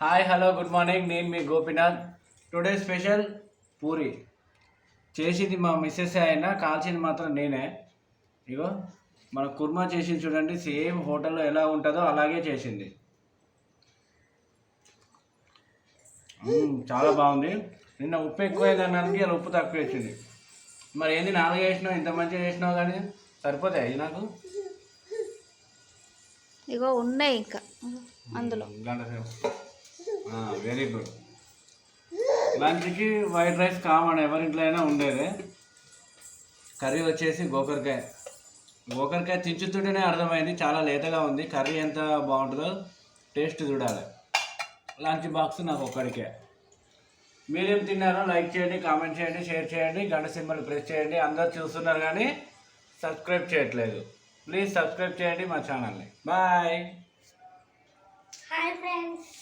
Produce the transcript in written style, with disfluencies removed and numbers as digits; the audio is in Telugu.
Hi hello good morning. నేను మీ గోపీనాథ్. టుడే స్పెషల్ పూరి చేసింది మా మిస్సెస్ అయినా, కాల్చింది మాత్రం నేనే. ఇగో మన కుర్మా చేసింది చూడండి, సేమ్ హోటల్లో ఎలా ఉంటుందో అలాగే చేసింది. చాలా బాగుంది. నిన్న ఉప్పు ఎక్కువైంది అన్నానికి అలా ఉప్పు తక్కువ వేసింది. మరి ఏంది 4 చేసినావు, ఇంత మంచిగా చేసినావు కానీ సరిపోతాయి నాకు. ఇగో ఉన్నాయి ఇంకా అందులో. Very good. లంచ్కి వైట్ రైస్ కామన్, ఎవరింట్లో అయినా ఉండేది. కర్రీ వచ్చేసి గోకరకాయ. గోకరకాయ తించుతుంటేనే అర్థమైంది, చాలా లేతగా ఉంది. కర్రీ ఎంత బాగుంటుందో టేస్ట్ చూడాలి. లంచ్ బాక్స్ నాకు ఒక్కడికే. మీరేం తిన్నారో లైక్ చేయండి, కామెంట్ చేయండి, షేర్ చేయండి, గంట సింబల్ ప్రెస్ చేయండి. అందరు చూస్తున్నారు కానీ సబ్స్క్రైబ్ చేయట్లేదు. ప్లీజ్ సబ్స్క్రైబ్ చేయండి మా ఛానల్ని. బాయ్. Hi friends.